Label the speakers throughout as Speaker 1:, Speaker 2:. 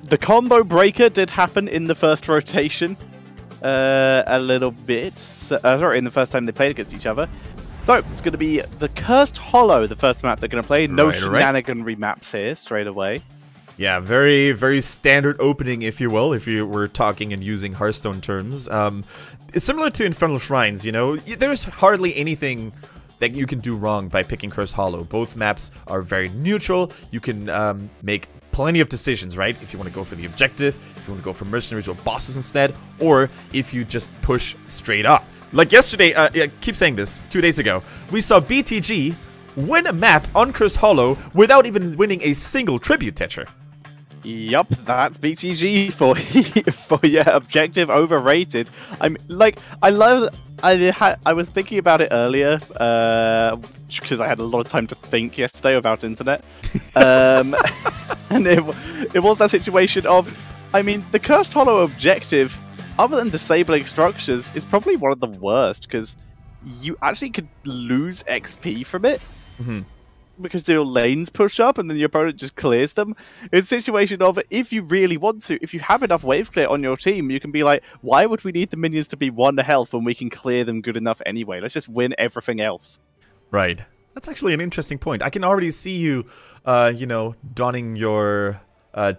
Speaker 1: The combo breaker did happen in the first rotation a little bit. Sorry, in the first time they played against each other. So it's going to be the Cursed Hollow, the first map they're going to play. No shenaniganry maps here straight away.
Speaker 2: Yeah, very, very standard opening, if you will, if you were talking and using Hearthstone terms. It's similar to Infernal Shrines, you know? There's hardly anything that you can do wrong by picking Cursed Hollow. Both maps are very neutral. You can make plenty of decisions, right? If you want to go for the objective, if you want to go for mercenaries or bosses instead, or if you just push straight up. Like yesterday, I keep saying this, 2 days ago, we saw BTG win a map on Cursed Hollow without even winning a single tribute Tetra.
Speaker 1: Yup, that's BTG for your objective overrated. I'm like, I was thinking about it earlier because I had a lot of time to think yesterday without internet, and it was that situation of, I mean, the Cursed Hollow objective, other than disabling structures, is probably one of the worst because you actually could lose XP from it. Mm-hmm. Because your lanes push up and then your opponent just clears them. It's a situation of, if you really want to, if you have enough wave clear on your team, you can be like, why would we need the minions to be 1 health when we can clear them good enough anyway? Let's just win everything else.
Speaker 2: Right. That's actually an interesting point. I can already see you, you know, donning your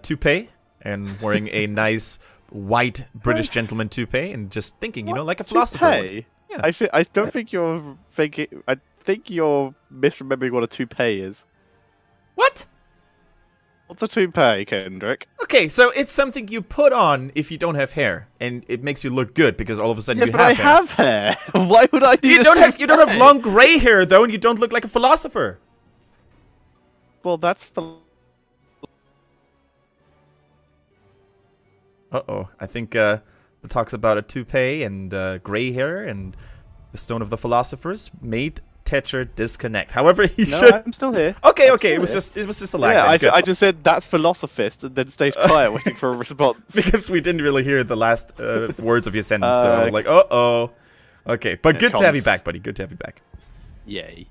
Speaker 2: toupee and wearing a nice white British gentleman toupee and just thinking, you know, like a philosopher.
Speaker 1: Toupee? Yeah. I don't think you're thinking... I think you're misremembering what a toupee is.
Speaker 2: What?
Speaker 1: What's a toupee, Kendrick?
Speaker 2: Okay, so it's something you put on if you don't have hair, and it makes you look good because all of a sudden
Speaker 1: you have hair. Yes, but I have hair. Why would I need
Speaker 2: you don't have long gray hair though, and you don't look like a philosopher.
Speaker 1: Well, that's.
Speaker 2: Uh-oh, I think the talks about a toupee and gray hair and the Stone of the Philosophers made Tetra disconnect. However,
Speaker 1: I'm still here.
Speaker 2: Okay, okay. It was just a lag.
Speaker 1: Yeah, I just said that's philosophist and then stayed quiet waiting for a response.
Speaker 2: Because we didn't really hear the last words of your sentence, so I was like, uh-oh. Okay, but good to have you back, buddy. Good to have you back.
Speaker 1: Yay.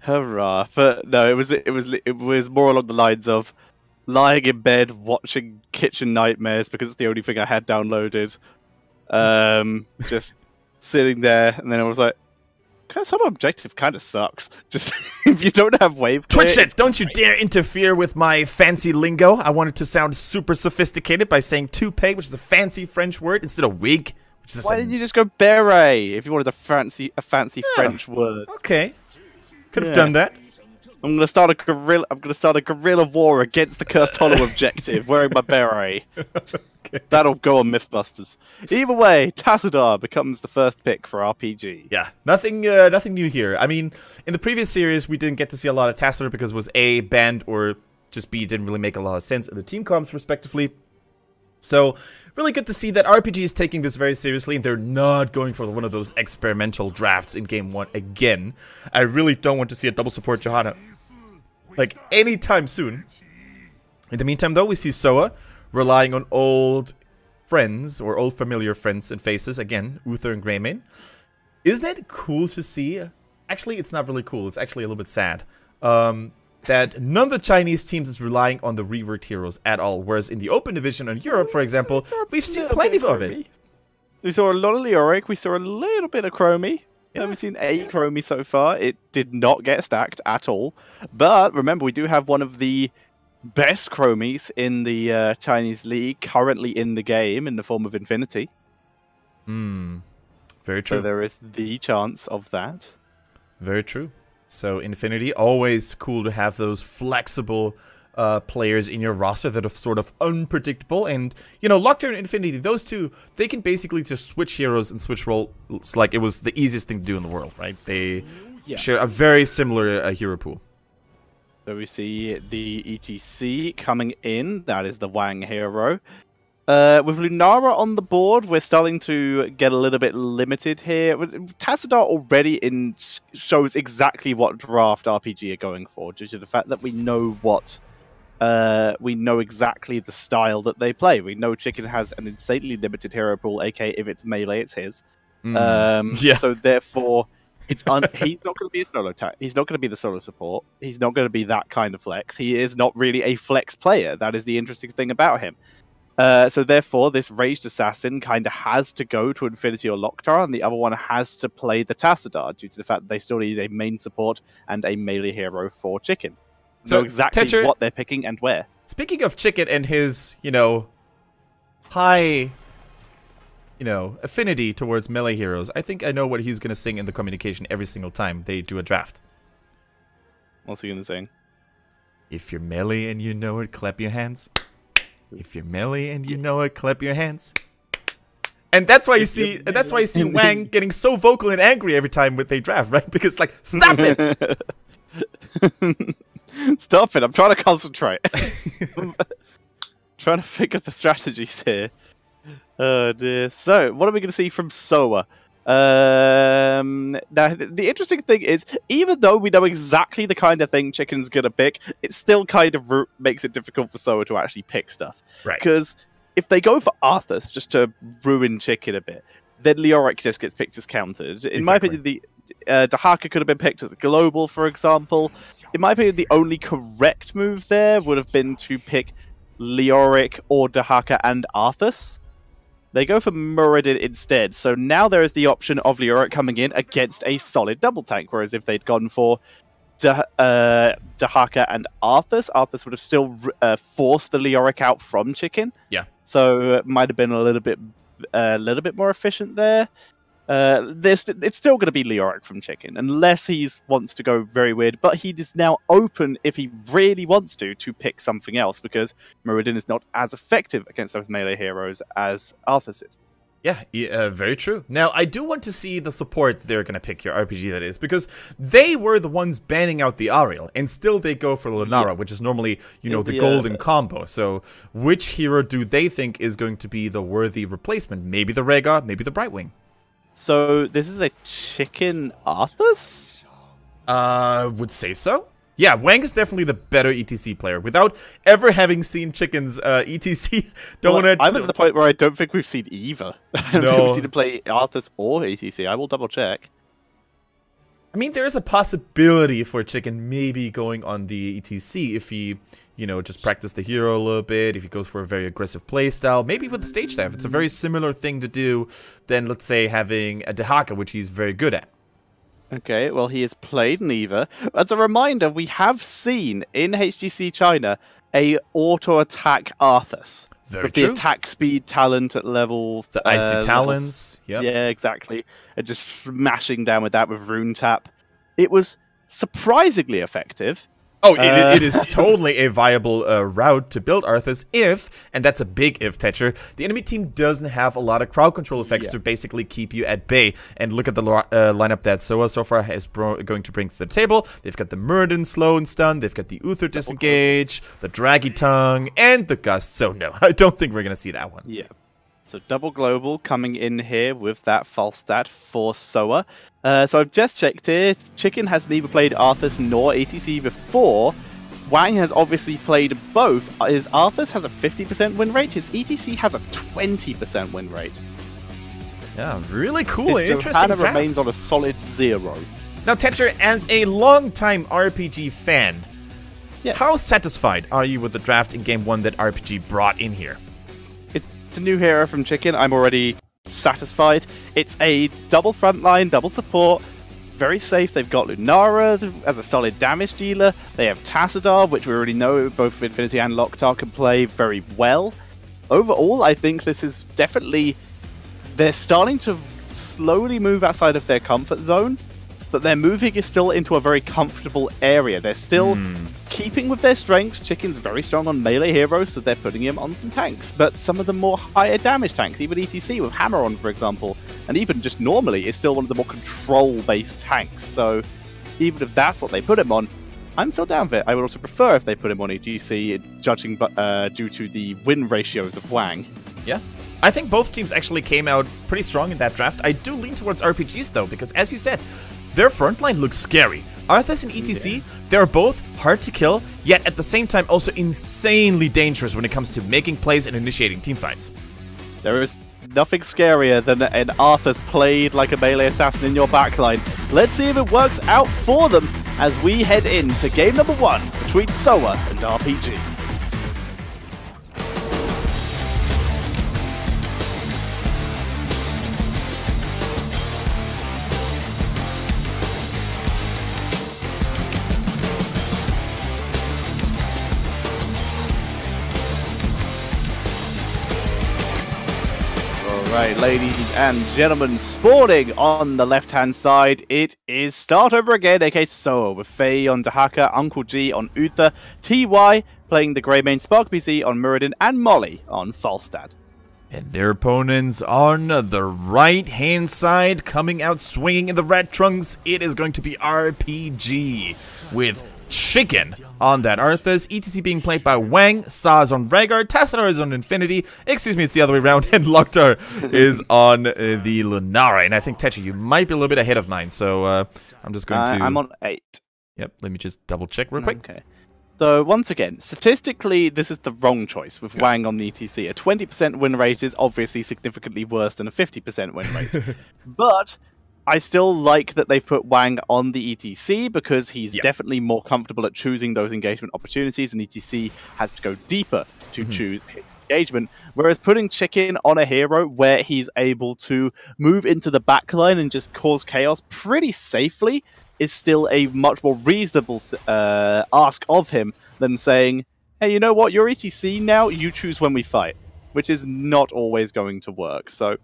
Speaker 1: Hurrah. But no, it was more along the lines of lying in bed watching Kitchen Nightmares because it's the only thing I had downloaded. Just sitting there, and then I was like, Cursed Hollow objective kind of sucks. Just if you don't have wave clear,
Speaker 2: Twitch it! Don't you dare interfere with my fancy lingo. I wanted to sound super sophisticated by saying toupee, which is a fancy French word, instead of wig. Which is
Speaker 1: Why didn't you just go beret if you wanted a fancy French word?
Speaker 2: Okay, could have done that.
Speaker 1: I'm gonna start a guerrilla war against the Cursed Hollow objective, wearing my beret. Okay. That'll go on Mythbusters. Either way, Tassadar becomes the first pick for RPG.
Speaker 2: Yeah, nothing new here. I mean, in the previous series, we didn't get to see a lot of Tassadar because it was A, banned, or just B, didn't really make a lot of sense in the team comps, respectively. So, really good to see that RPG is taking this very seriously, and they're not going for one of those experimental drafts in Game 1 again. I really don't want to see a double support Johanna, like, anytime soon. In the meantime, though, we see SOA relying on old friends, or old familiar friends and faces. Again, Uther and Greymane. Isn't it cool to see? Actually, it's not really cool. It's actually a little bit sad. That none of the Chinese teams is relying on the reworked heroes at all. Whereas in the Open Division in Europe, for example, we've seen plenty of it.
Speaker 1: We saw a lot of Leoric. We saw a little bit of Chromie. Yeah. We've seen a Chromie so far. It did not get stacked at all. But remember, we do have one of the best Chromies in the Chinese league currently in the game in the form of Infinity.
Speaker 2: Very true.
Speaker 1: So there is the chance of that.
Speaker 2: Very true. So Infinity, always cool to have those flexible players in your roster that are sort of unpredictable. And, you know, Lockdown and Infinity, those two, they can basically just switch heroes and switch roles like it was the easiest thing to do in the world, right? They share a very similar hero pool.
Speaker 1: So we see the ETC coming in. That is the Wang hero. With Lunara on the board, we're starting to get a little bit limited here. Tassadar already shows exactly what draft RPG are going for, due to the fact that we know what we know exactly the style that they play. We know Chicken has an insanely limited hero pool, aka if it's melee, it's his. So therefore, He's not going to be a solo he's not going to be the solo support. He's not going to be that kind of flex. He is not really a flex player. That is the interesting thing about him. So therefore, this raged assassin kind of has to go to Infinity or Loktar, and the other one has to play the Tassadar due to the fact that they still need a main support and a melee hero for Chicken. So exactly
Speaker 2: Tetra,
Speaker 1: what they're picking and where.
Speaker 2: Speaking of Chicken and his, high, affinity towards melee heroes, I think I know what he's going to sing in the communication every single time they do a draft.
Speaker 1: What's he going to sing?
Speaker 2: If you're melee and you know it, clap your hands. If you're melee and you know it, clap your hands. And that's why you see Wang getting so vocal and angry every time they draft, right? Because like, stop it!
Speaker 1: Stop it! I'm trying to concentrate. Trying to figure the strategies here. Oh dear. So, what are we going to see from SOA? Now, the interesting thing is, even though we know exactly the kind of thing Chicken's gonna pick, it still kind of makes it difficult for SOA to actually pick stuff.
Speaker 2: Right.
Speaker 1: Because if they go for Arthas just to ruin Chicken a bit, then Leoric just gets picked as countered. In my opinion, the Dahaka could have been picked as a global, for example. In my opinion, the only correct move there would have been to pick Leoric or Dahaka and Arthas. They go for Muradin instead, so now there is the option of Leoric coming in against a solid double tank, whereas if they'd gone for Dahaka and Arthas, Arthas would have still forced the Leoric out from Chicken.
Speaker 2: Yeah.
Speaker 1: So it might have been a little bit more efficient there. It's still going to be Leoric from Chicken, unless he wants to go very weird, but he is now open, if he really wants to pick something else, because Muradin is not as effective against those melee heroes as Arthas is.
Speaker 2: Yeah, very true. Now, I do want to see the support they're going to pick here, RPG that is, because they were the ones banning out the Ariel, and still they go for Lunara, which is normally, the golden combo. So, which hero do they think is going to be the worthy replacement? Maybe the Rhaegar, maybe the Brightwing.
Speaker 1: So, this is a Chicken Arthas?
Speaker 2: Would say so. Yeah, Wang is definitely the better ETC player. Without ever having seen Chicken's ETC, I'm
Speaker 1: at the point where I don't think we've seen either. I don't think we've seen him play Arthas or ETC. I will double check.
Speaker 2: I mean, there is a possibility for Chicken maybe going on the ETC if he, just practice the hero a little bit, if he goes for a very aggressive playstyle, maybe with the stage dive. It's a very similar thing to do than, let's say, having a Dahaka, which he's very good at.
Speaker 1: Okay, well, he has played Neva. As a reminder, we have seen in HGC China a auto-attack Arthas.
Speaker 2: Very
Speaker 1: with
Speaker 2: true.
Speaker 1: The attack speed talent at level...
Speaker 2: The icy talons. Yep.
Speaker 1: Yeah, exactly. And just smashing down with that with Rune Tap. It was surprisingly effective.
Speaker 2: Oh, it is totally a viable route to build Arthas if, and that's a big if, Tetcher, the enemy team doesn't have a lot of crowd control effects to basically keep you at bay. And look at the lineup that SOA so far is going to bring to the table. They've got the Muradin slow and stun, they've got the Uther disengage, the Draggy Tongue, and the Gust. So no, I don't think we're going to see that one.
Speaker 1: Yeah. So double global coming in here with that false stat for SOA. So I've just checked here. Chicken has neither played Arthas nor ETC before. Wang has obviously played both. His Arthas has a 50% win rate. His ETC has a 20% win rate.
Speaker 2: Yeah, really cool and interesting
Speaker 1: Johanna
Speaker 2: drafts.
Speaker 1: remains on a solid 0.
Speaker 2: Now, Tetcher, as a long-time RPG fan,
Speaker 1: yes.
Speaker 2: How satisfied are you with the draft in Game 1 that RPG brought in here?
Speaker 1: It's a new hero from Chicken. I'm already satisfied. It's a double frontline, double support, very safe. They've got Lunara as a solid damage dealer. They have Tassadar, which we already know both Infinity and Loktar can play very well. Overall, I think this is definitely... They're starting to slowly move outside of their comfort zone, but their moving is still into a very comfortable area. They're still keeping with their strengths. Chicken's very strong on melee heroes, so they're putting him on some tanks. But some of the more higher damage tanks, even ETC with Hammer-On, for example, and even just normally, is still one of the more control-based tanks. So even if that's what they put him on, I'm still down for it. I would also prefer if they put him on HGC, judging due to the win ratios of Wang.
Speaker 2: Yeah. I think both teams actually came out pretty strong in that draft. I do lean towards RPGs, though, because as you said, their frontline looks scary. Arthas and ETC, they're both hard to kill, yet at the same time also insanely dangerous when it comes to making plays and initiating teamfights.
Speaker 1: There is nothing scarier than an Arthur's played like a melee assassin in your backline. Let's see if it works out for them as we head into game number 1 between SOA and RPG. Right, ladies and gentlemen, sporting on the left-hand side, it is Start Over Again, aka SOA, with Faye on Dahaka, Uncle G on Uther, TY playing the Grey Main Spark BZ on Muradin, and Molly on Falstad.
Speaker 2: And their opponents on the right-hand side, coming out swinging in the red trunks, it is going to be RPG with Chicken on that Arthas, ETC being played by Wang, Saz on Rhaegar, Tassadar is on Infinity, excuse me, it's the other way around, and Loktar is on the Lunara. And I think, Tetra, you might be a little bit ahead of mine, so I'm just going to...
Speaker 1: I'm on 8.
Speaker 2: Yep, let me just double check real quick.
Speaker 1: Okay. So, once again, statistically, this is the wrong choice with Wang on the ETC. A 20% win rate is obviously significantly worse than a 50% win rate. But I still like that they've put Wang on the ETC because he's definitely more comfortable at choosing those engagement opportunities, and ETC has to go deeper to choose his engagement, whereas putting Chicken on a hero where he's able to move into the backline and just cause chaos pretty safely is still a much more reasonable ask of him than saying, hey, you know what, you're ETC now, you choose when we fight, which is not always going to work. So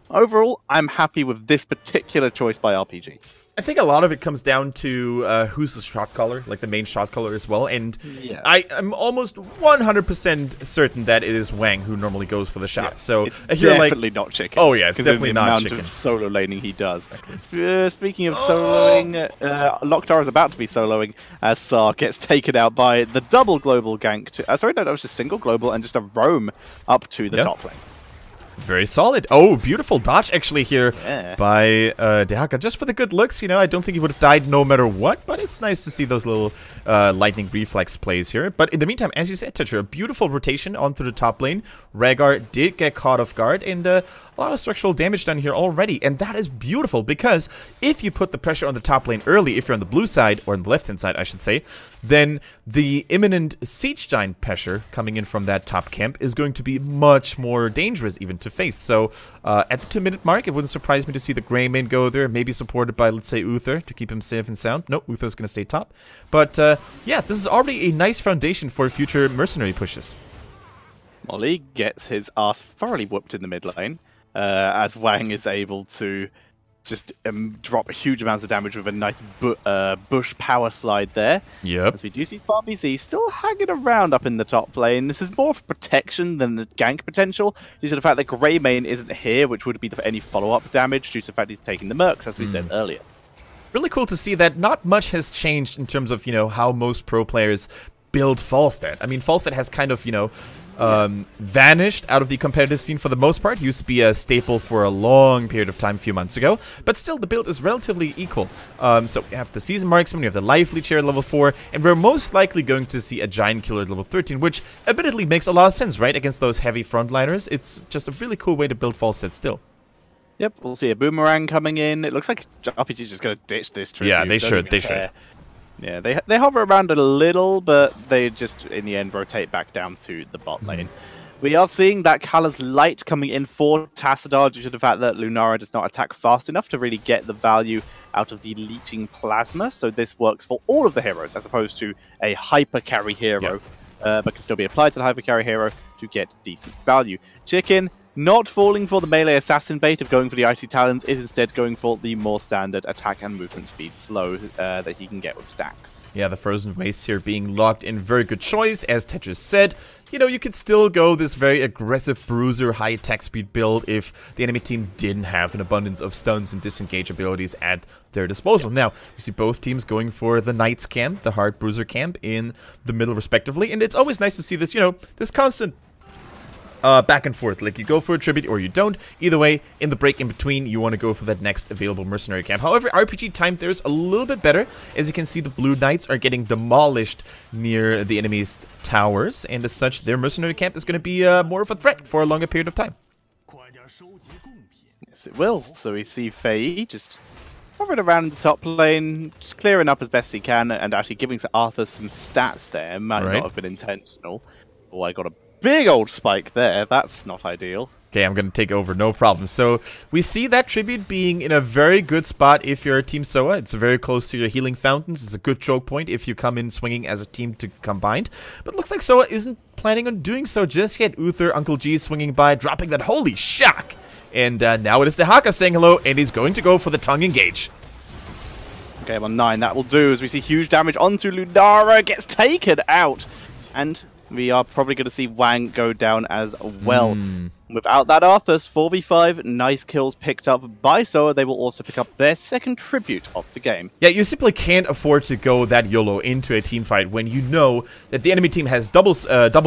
Speaker 1: overall, I'm happy with this particular choice by RPG.
Speaker 2: I think a lot of it comes down to who's the shot caller, like the main shot caller as well. And I'm almost 100% certain that it is Wang who normally goes for the shots. So
Speaker 1: it's definitely not Chicken.
Speaker 2: Oh yeah, it's definitely not Chicken.
Speaker 1: The amount of solo laning he does. Speaking of soloing, Loktar is about to be soloing as Sar gets taken out by the double global gank. Sorry, no, that was just single global and just a roam up to the top lane.
Speaker 2: Very solid. Oh, beautiful dodge actually here by Dehaka. Just for the good looks, you know, I don't think he would have died no matter what, but it's nice to see those little lightning reflex plays here. But in the meantime, as you said, Tetra, a beautiful rotation onto the top lane. Rhaegar did get caught off guard, and a lot of structural damage done here already. And that is beautiful, because if you put the pressure on the top lane early, if you're on the blue side, or on the left-hand side, I should say, then the imminent siege giant pressure coming in from that top camp is going to be much more dangerous even to face. So at the 2-minute mark, it wouldn't surprise me to see the Grey Main go there, maybe supported by, let's say, Uther to keep him safe and sound. No, Uther's going to stay top. But yeah, this is already a nice foundation for future mercenary pushes.
Speaker 1: Molly gets his ass thoroughly whooped in the mid lane, as Wang is able to just drop huge amounts of damage with a nice bush power slide there.
Speaker 2: Yep. As
Speaker 1: we do see FarmBZ still hanging around up in the top lane. This is more for protection than the gank potential, due to the fact that Grey Main isn't here, which would be any follow-up damage due to the fact he's taking the Mercs, as we said earlier.
Speaker 2: Really cool to see that not much has changed in terms of, you know, how most pro players build Falstad. I mean, Falstad has kind of, you know, vanished out of the competitive scene for the most part. Used to be a staple for a long period of time a few months ago, but still the build is relatively equal. So we have the Season Marksman, we have the Life Leecher at level 4, and we're most likely going to see a Giant Killer at level 13, which admittedly makes a lot of sense, right? Against those heavy frontliners, it's just a really cool way to build Falstad still.
Speaker 1: Yep, we'll see a Boomerang coming in. It looks like RPG is just going to ditch this tribute.
Speaker 2: Yeah, they should.
Speaker 1: Yeah, they hover around a little, but they just, in the end, rotate back down to the bot lane. We are seeing that Kala's Light coming in for Tassadar due to the fact that Lunara does not attack fast enough to really get the value out of the leeching plasma. So this works for all of the heroes, as opposed to a hyper carry hero, but can still be applied to the hyper carry hero to get decent value. Chicken, not falling for the melee assassin bait of going for the Icy Talons, is instead going for the more standard attack and movement speed slow that he can get with stacks.
Speaker 2: Yeah, the Frozen Waste here being locked in. Very good choice. As Tetris said, you know, you could still go this very aggressive bruiser high attack speed build if the enemy team didn't have an abundance of stuns and disengage abilities at their disposal. Now, we see both teams going for the Knights camp, the hard bruiser camp in the middle respectively, and it's always nice to see this, you know, this constant back and forth. Like, you go for a tribute or you don't. Either way, in the break in between, you want to go for that next available mercenary camp. However, RPG time there's a little bit better. As you can see, the blue knights are getting demolished near the enemy's towers, and as such, their mercenary camp is going to be more of a threat for a longer period of time.
Speaker 1: Yes, it will. So we see Fei just hovering around in the top lane, just clearing up as best he can, and actually giving Arthur some stats there. Might not have been intentional. Oh, I got a big old spike there. That's not ideal.
Speaker 2: Okay, I'm going to take over, no problem. So we see that tribute being in a very good spot if you're a Team SOA. It's very close to your healing fountains. It's a good choke point if you come in swinging as a team to combined. But it looks like SOA isn't planning on doing so just yet. Uther, Uncle G swinging by, dropping that holy shock. And now it is Dehaka saying hello, and he's going to go for the tongue engage.
Speaker 1: Game on 9, that will do as we see huge damage onto Lunara, gets taken out. And we are probably going to see Wang go down as well. Without that Arthur's 4v5, nice kills picked up by SOA. They will also pick up their second tribute of the game.
Speaker 2: Yeah, you simply can't afford to go that YOLO into a team fight when you know that the enemy team has double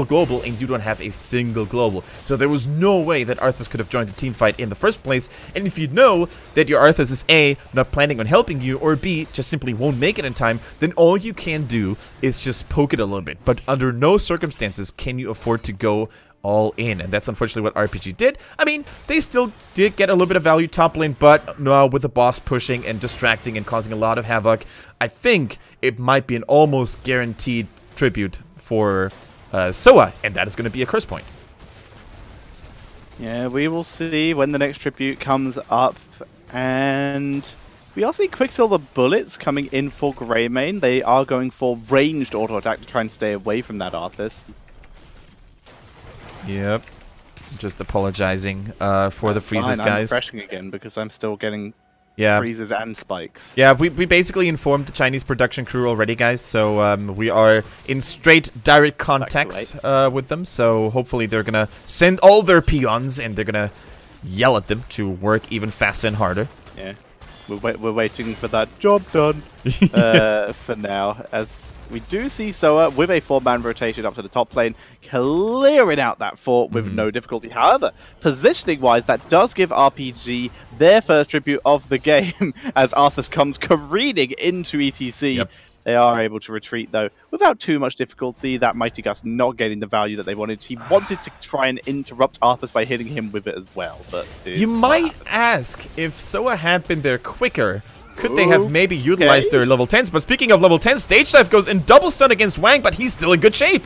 Speaker 2: global and you don't have a single global. So there was no way that Arthas could have joined the team fight in the first place. And if you know that your Arthas is A, not planning on helping you, or B, just simply won't make it in time, then all you can do is just poke it a little bit. But under no circumstances can you afford to go all in, and that's unfortunately what RPG did. I mean, they still did get a little bit of value top lane, but no, with the boss pushing and distracting and causing a lot of havoc, I think it might be an almost guaranteed tribute for SOA, and that is going to be a curse point.
Speaker 1: Yeah, we will see when the next tribute comes up, and we are seeing Quicksilver Bullets coming in for Greymane. They are going for ranged auto attack to try and stay away from that Arthas.
Speaker 2: Yep. Just apologizing for the freezes,
Speaker 1: Fine,
Speaker 2: guys.
Speaker 1: I'm refreshing again because I'm still getting freezes and spikes.
Speaker 2: Yeah, we basically informed the Chinese production crew already, guys, so we are in straight direct contacts with them, so hopefully they're gonna send all their peons and they're gonna yell at them to work even faster and harder.
Speaker 1: Yeah, we're waiting for that job done for now, as we do see SOA with a 4-man rotation up to the top lane, clearing out that fort with no difficulty. However, positioning-wise, that does give RPG their first tribute of the game as Arthas comes careening into ETC.
Speaker 2: Yep.
Speaker 1: They are able to retreat, though, without too much difficulty. That Mighty Gus not getting the value that they wanted. He wanted to try and interrupt Arthas by hitting him with it as well. But
Speaker 2: you might ask, if SOA had been there quicker, could they have maybe utilized their level 10s? But speaking of level 10, Stage Dive goes in double stun against Wang, but he's still in good shape.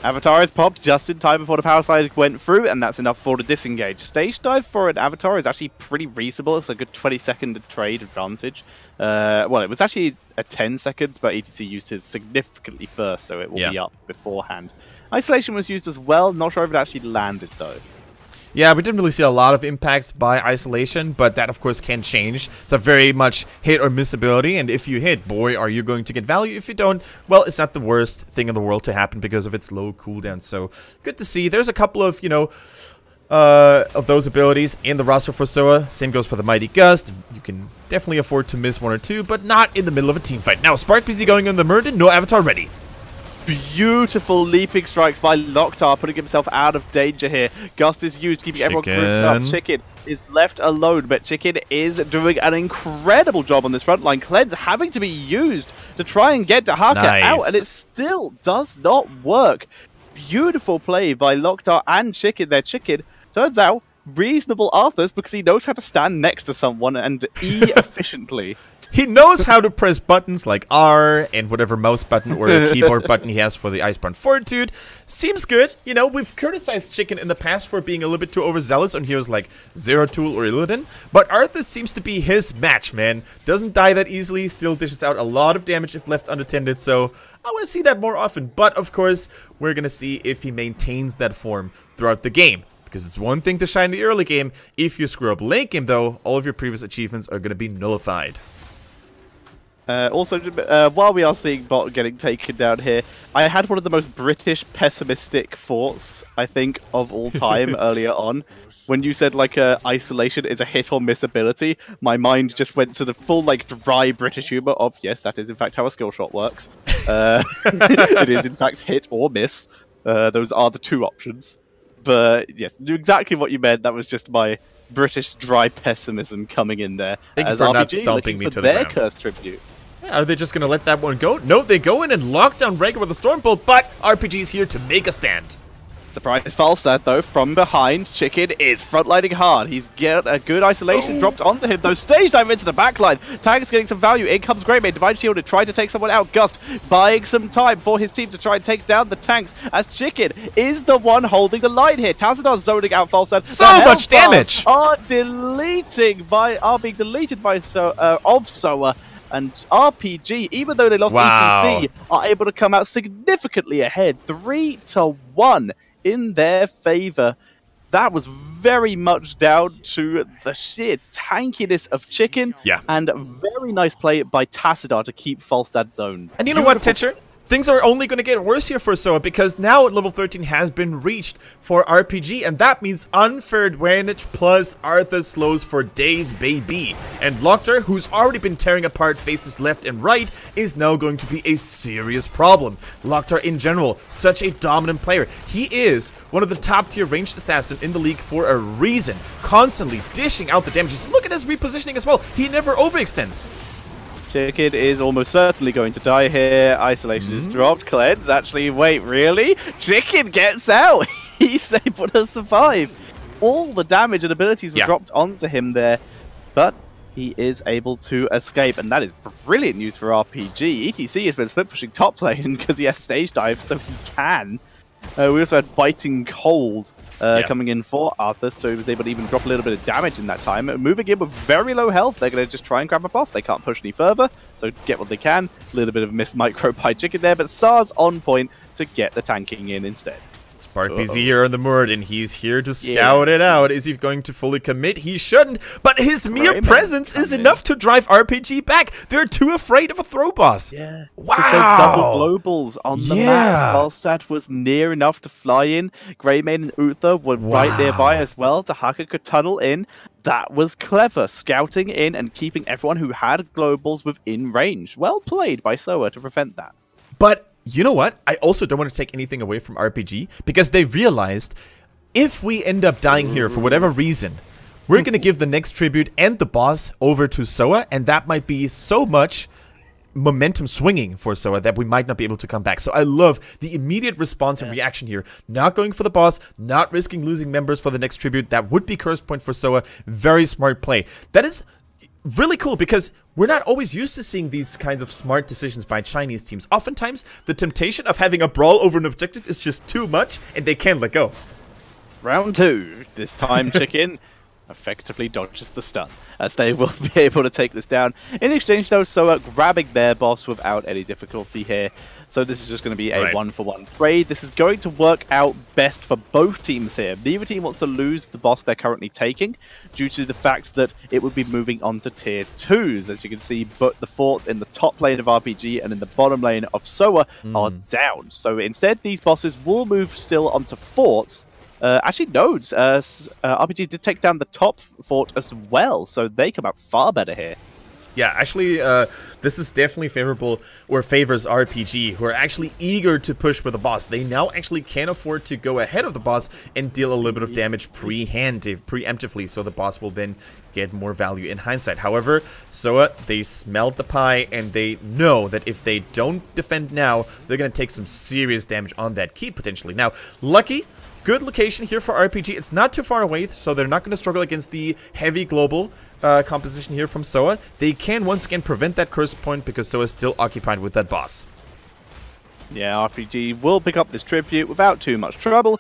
Speaker 1: Avatar is popped just in time before the power slide went through, and that's enough for the disengage. Stage Dive for an Avatar is actually pretty reasonable. It's a good 20-second trade advantage. Well, it was actually a 10-second, but ETC used his significantly first, so it will be up beforehand. Isolation was used as well. Not sure if it actually landed, though.
Speaker 2: Yeah, we didn't really see a lot of impact by isolation, but that of course can change. It's a very much hit or miss ability, and if you hit, boy, are you going to get value. If you don't, well, it's not the worst thing in the world to happen because of its low cooldown. So good to see. There's a couple of, of those abilities in the roster for SOA. Same goes for the Mighty Gust. You can definitely afford to miss one or two, but not in the middle of a team fight. Now, Spark BZ going on the Murden, no Avatar ready.
Speaker 1: Beautiful leaping strikes by Locktar, putting himself out of danger here. Gust is used, keeping everyone grouped up. Chicken is left alone, but Chicken is doing an incredible job on this front line. Cleanse having to be used to try and get Dehaka out, and it still does not work. Beautiful play by Locktar and Chicken there. Chicken turns out reasonable Arthas because he knows how to stand next to someone and E efficiently.
Speaker 2: He knows how to press buttons like R and whatever mouse button or keyboard button he has for the Iceborne Fortitude. Seems good. You know, we've criticized Chicken in the past for being a little bit too overzealous on heroes like Zeratul or Illidan, but Arthas seems to be his match, man. Doesn't die that easily, still dishes out a lot of damage if left unattended, so I want to see that more often. But, of course, we're going to see if he maintains that form throughout the game. Because it's one thing to shine in the early game. If you screw up late game, though, all of your previous achievements are going to be nullified.
Speaker 1: Also, while we are seeing bot getting taken down here, I had one of the most British pessimistic thoughts, I think, of all time earlier on. When you said, like, isolation is a hit or miss ability, my mind just went to the full, like, dry British humor of, yes, that is in fact how a skill shot works. It is in fact hit or miss. Those are the two options. But, yes, knew exactly what you meant. That was just my British dry pessimism coming in there.
Speaker 2: Thank you
Speaker 1: as
Speaker 2: for
Speaker 1: RPG
Speaker 2: not stomping me to the ground.
Speaker 1: Their cursed tribute.
Speaker 2: Yeah, are they just going to let that one go? No, they go in and lock down Rhaegar with a Stormbolt, but RPG's here to make a stand.
Speaker 1: Surprise Falstad, though, from behind. Chicken is frontlining hard. He's get a good isolation dropped onto him, though. Stage dive into the backline. Tag is getting some value. In comes Greymane. Divine Shield to try to take someone out. Gust buying some time for his team to try and take down the tanks, as Chicken is the one holding the line here. Talzadar zoning out Falstad.
Speaker 2: So much damage!
Speaker 1: Are being deleted by SOA. And RPG, even though they lost HGC, are able to come out significantly ahead. 3-1 in their favor. That was very much down to the sheer tankiness of Chicken.
Speaker 2: Yeah.
Speaker 1: And a very nice play by Tassadar to keep Falstad zoned.
Speaker 2: And you know what, Teacher? Things are only going to get worse here for SOA, because now level 13 has been reached for RPG, and that means unfair advantage plus Arthur slows for days, baby. And Lockter, who's already been tearing apart faces left and right, is now going to be a serious problem. Lockter in general, such a dominant player. He is one of the top tier ranged assassins in the league for a reason, constantly dishing out the damages. Look at his repositioning as well. He never overextends.
Speaker 1: Chicken is almost certainly going to die here. Isolation is dropped. Cleanse, actually, wait, really? Chicken gets out. He's able to survive. All the damage and abilities were dropped onto him there, but he is able to escape, and that is brilliant news for RPG. ETC has been split pushing top lane because he has stage dive, so he can. We also had Biting Cold coming in for Arthur, so he was able to even drop a little bit of damage in that time. Moving in with very low health, they're going to just try and grab a boss. They can't push any further, so get what they can. A little bit of a missed micro by Chicken there, but SAR's on point to get the tanking in instead.
Speaker 2: Sparkby's here on the Mord, and he's here to scout it out. Is he going to fully commit? He shouldn't, but his mere presence is enough to drive RPG back. They're too afraid of a throw boss.
Speaker 1: Yeah.
Speaker 2: Wow.
Speaker 1: There's double globals on the map. Falstad was near enough to fly in. Greymane and Uther were right nearby as well. Tahaka could tunnel in. That was clever. Scouting in and keeping everyone who had globals within range. Well played by SOA to prevent that.
Speaker 2: But you know what? I also don't want to take anything away from RPG, because they realized if we end up dying here for whatever reason, we're going to give the next tribute and the boss over to SOA, and that might be so much momentum swinging for SOA that we might not be able to come back. So I love the immediate response and reaction here. Not going for the boss, not risking losing members for the next tribute. That would be curse point for SOA. Very smart play. That is really cool, because we're not always used to seeing these kinds of smart decisions by Chinese teams. Oftentimes, the temptation of having a brawl over an objective is just too much, and they can't let go.
Speaker 1: Round 2. This time, Chicken effectively dodges the stun, as they will be able to take this down. In exchange, though, SOA grabbing their boss without any difficulty here. So this is just going to be a one-for-one trade. This is going to work out best for both teams here. Neither team wants to lose the boss they're currently taking, due to the fact that it would be moving on to tier 2s. As you can see, but the forts in the top lane of RPG and in the bottom lane of SOA are down. So instead, these bosses will move still onto forts. Actually, nodes. RPG did take down the top fort as well, so they come out far better here.
Speaker 2: Yeah, actually, this is definitely favorable, or favors RPG, who are actually eager to push for the boss. They now actually can afford to go ahead of the boss and deal a little bit of damage preemptively, so the boss will then get more value in hindsight. However, SOA, they smelled the pie, and they know that if they don't defend now, they're going to take some serious damage on that keep, potentially. Now, lucky. Good location here for RPG. It's not too far away, so they're not going to struggle against the heavy global composition here from SOA. They can once again prevent that curse point, because SOA is still occupied with that boss.
Speaker 1: Yeah, RPG will pick up this tribute without too much trouble.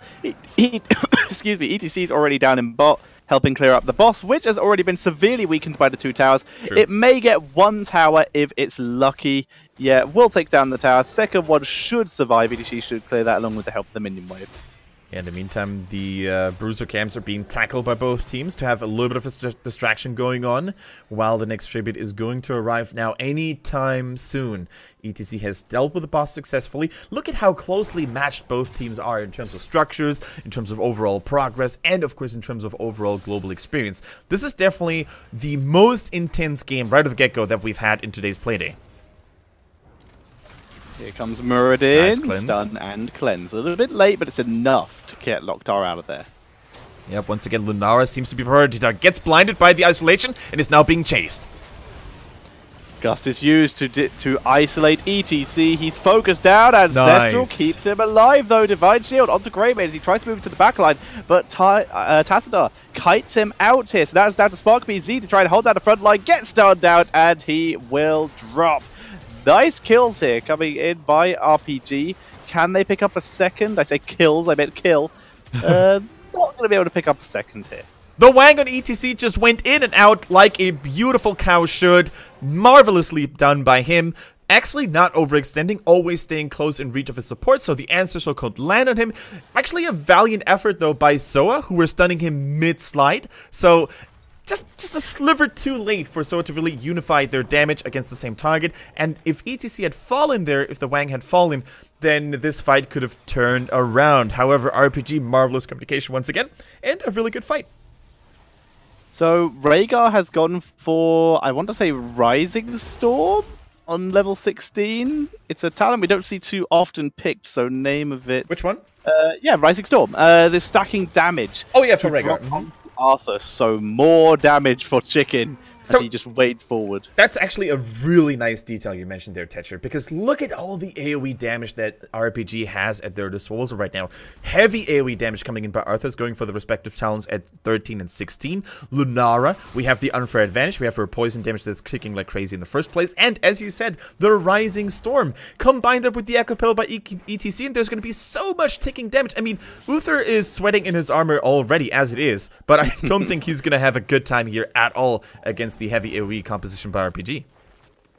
Speaker 1: Excuse me, ETC is already down in bot, helping clear up the boss, which has already been severely weakened by the 2 towers.
Speaker 2: True.
Speaker 1: It may get 1 tower if it's lucky. Yeah, we'll take down the tower. Second one should survive. ETC should clear that along with the help of the minion wave.
Speaker 2: In the meantime, the Bruiser camps are being tackled by both teams to have a little bit of a distraction going on, while the next tribute is going to arrive now anytime soon. ETC has dealt with the boss successfully. Look at how closely matched both teams are in terms of structures, in terms of overall progress, and of course in terms of overall global experience. This is definitely the most intense game right at the get-go that we've had in today's playday.
Speaker 1: Here comes Muradin,
Speaker 2: Nice
Speaker 1: stun and cleanse. A little bit late, but it's enough to get Locktar out of there.
Speaker 2: Yep, once again, Lunara seems to be priority. Gets blinded by the isolation and is now being chased.
Speaker 1: Gust is used to isolate ETC. He's focused down. Ancestral keeps him alive, though. Divine Shield onto Greymane as he tries to move to the backline. But Tassadar kites him out here. So now it's down to SparkBZ to try and hold down the front line. Gets stunned out, and he will drop. Nice kills here coming in by RPG. Can they pick up a second? I say kills, I meant kill. Not going to be able to pick up a second here.
Speaker 2: The Wang on ETC just went in and out like a beautiful cow should. Marvelously done by him. Actually not overextending, always staying close in reach of his support, so the ancestral could land on him. Actually a valiant effort though by SOA, who were stunning him mid-slide. So just a sliver too late for SOA to really unify their damage against the same target. And if ETC had fallen there, if the Wang had fallen, then this fight could have turned around. However, RPG, marvelous communication once again, and a really good fight.
Speaker 1: So Rhaegar has gone for, I want to say, Rising Storm on level 16. It's a talent we don't see too often picked, so name of it.
Speaker 2: Which one?
Speaker 1: Yeah, Rising Storm. The stacking damage.
Speaker 2: Oh yeah, for Rhaegar.
Speaker 1: Arthur, so more damage for Chicken as he just wades forward.
Speaker 2: That's actually a really nice detail you mentioned there, Tetcher, because look at all the AoE damage that RPG has at their disposal right now. Heavy AoE damage coming in by Arthur's, going for the respective talents at 13 and 16. Lunara, we have the unfair advantage. We have her poison damage that's kicking like crazy in the first place. And as you said, the Rising Storm. Combined up with the Echo Pill by ETC, and there's going to be so much ticking damage. I mean, Uther is sweating in his armor already as it is, but I don't think he's going to have a good time here at all against the heavy AoE composition by RPG.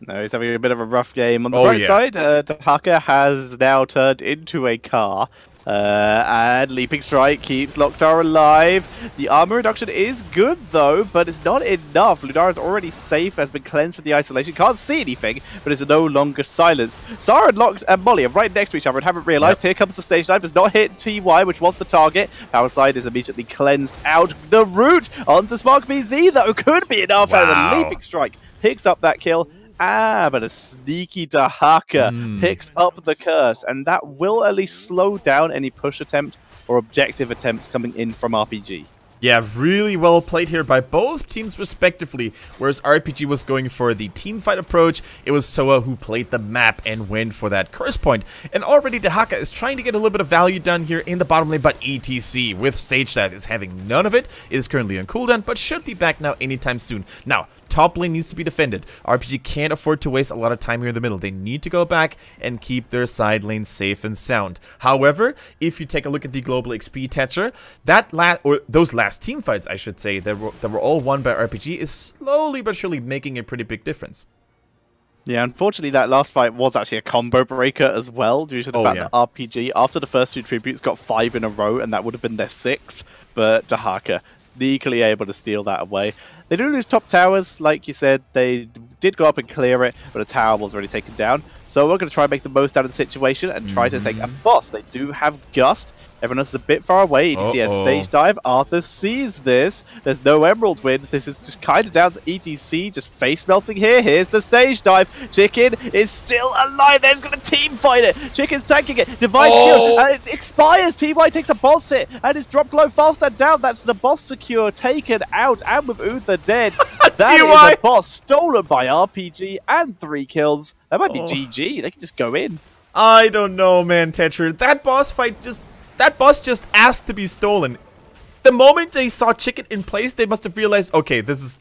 Speaker 1: No, he's having a bit of a rough game. On the right side, Dahaka has now turned into a car. And Leaping Strike keeps Loktar alive. The armor reduction is good though, but it's not enough. Lunara is already safe, has been cleansed from the isolation. Can't see anything, but is no longer silenced. Sarah and Locked and Molly are right next to each other and haven't realized. Here comes the stage dive. Does not hit TY, which was the target. Power side is immediately cleansed out. The route onto SparkBZ though could be enough. And the Leaping Strike picks up that kill. But a sneaky Dahaka picks up the curse, and that will at least slow down any push attempt or objective attempts coming in from RPG.
Speaker 2: Yeah, really well played here by both teams respectively. Whereas RPG was going for the teamfight approach, it was SOA who played the map and went for that curse point. And already Dahaka is trying to get a little bit of value done here in the bottom lane, but ETC with Sage Dive is having none of it. It is currently on cooldown, but should be back now anytime soon. Now, top lane needs to be defended. RPG can't afford to waste a lot of time here in the middle. They need to go back and keep their side lane safe and sound. However, if you take a look at the global XP Tetcher, those last team fights, I should say, that were all won by RPG, is slowly but surely making a pretty big difference.
Speaker 1: Yeah, unfortunately, that last fight was actually a combo breaker as well, due to the fact that RPG, after the first two tributes, got 5 in a row, and that would have been their 6th, but Dahaka sneakily able to steal that away. They do lose top towers, like you said. They did go up and clear it, but a tower was already taken down. So we're going to try and make the most out of the situation and try to take a boss. They do have Gust. Everyone else is a bit far away. ETC has Stage Dive. Arthur sees this. There's no Emerald Wind. This is just kind of down to ETC, just face melting here. Here's the Stage Dive. Chicken is still alive. There's going to team fight it. Chicken's tanking it. Divine Shield. And it expires. TY takes a boss hit and is dropped low fast and down. That's the boss secure taken out. And with Uther dead, that is a boss stolen by RPG and 3 kills. That might be GG. They can just go in.
Speaker 2: I don't know, man, Tetra. That boss just asked to be stolen. The moment they saw Chicken in place, they must have realized, okay, there's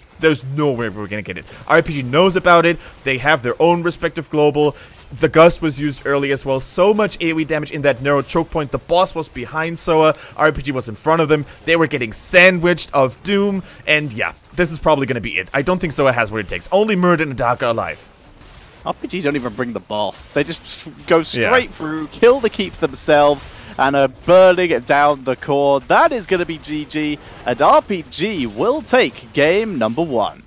Speaker 2: no way we're gonna get it. RPG knows about it. They have their own respective global. The Gust was used early as well. So much AoE damage in that narrow choke point. The boss was behind SOA. RPG was in front of them. They were getting sandwiched of doom. And yeah, this is probably gonna be it. I don't think SOA has what it takes. Only Murder and Dahaka alive.
Speaker 1: RPG don't even bring the boss. They just go straight through, kill the keep themselves, and are burning it down the core. That is going to be GG, and RPG will take game number 1.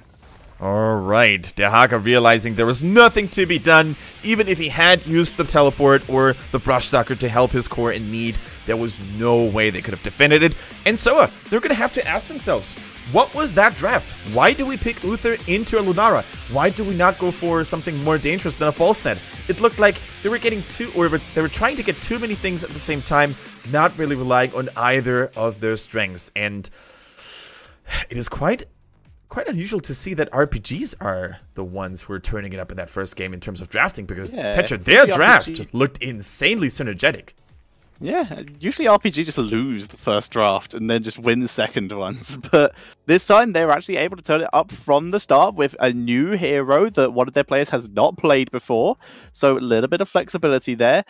Speaker 2: Alright, Dahaka realizing there was nothing to be done. Even if he had used the teleport or the brush sucker to help his core in need, there was no way they could have defended it. And SOA, they're going to have to ask themselves, what was that draft? Why do we pick Uther into a Lunara? Why do we not go for something more dangerous than a false net? It looked like they were getting they were trying to get too many things at the same time, not really relying on either of their strengths. And it is quite quite unusual to see that RPGs are the ones who are turning it up in that first game in terms of drafting, because Tetra, their draft looked insanely synergetic.
Speaker 1: Yeah, usually RPG just lose the first draft and then just win the second ones. But this time they were actually able to turn it up from the start with a new hero that one of their players has not played before. So a little bit of flexibility there.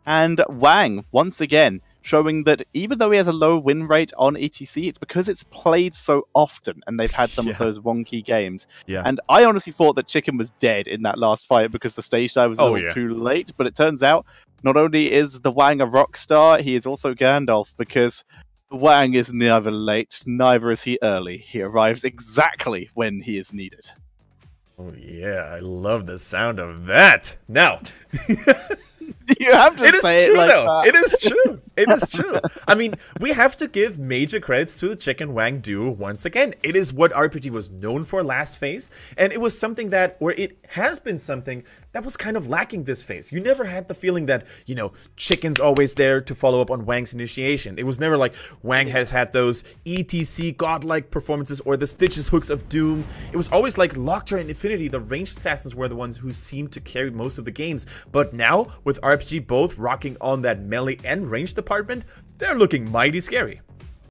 Speaker 1: And Wang, once again, showing that even though he has a low win rate on ETC, it's because it's played so often and they've had some of those wonky games. And I honestly thought that Chicken was dead in that last fight because the stage dive was a little too late. But it turns out not only is the Wang a rock star, he is also Gandalf, because Wang is never late, neither is he early. He arrives exactly when he is needed.
Speaker 2: Oh yeah, I love the sound of that. Now...
Speaker 1: You have to say it like that.
Speaker 2: It is true. It is true. I mean, we have to give major credits to the Chicken Wang duo once again. It is what RPG was known for last phase, and it was something that, or it has been something that was kind of lacking this phase. You never had the feeling that, you know, Chicken's always there to follow up on Wang's initiation. It was never like Wang has had those ETC godlike performances or the Stitches hooks of Doom. It was always like Lockjaw and Infinity, the ranged assassins were the ones who seemed to carry most of the games. But now, with RPG both rocking on that melee and range department, they're looking mighty scary.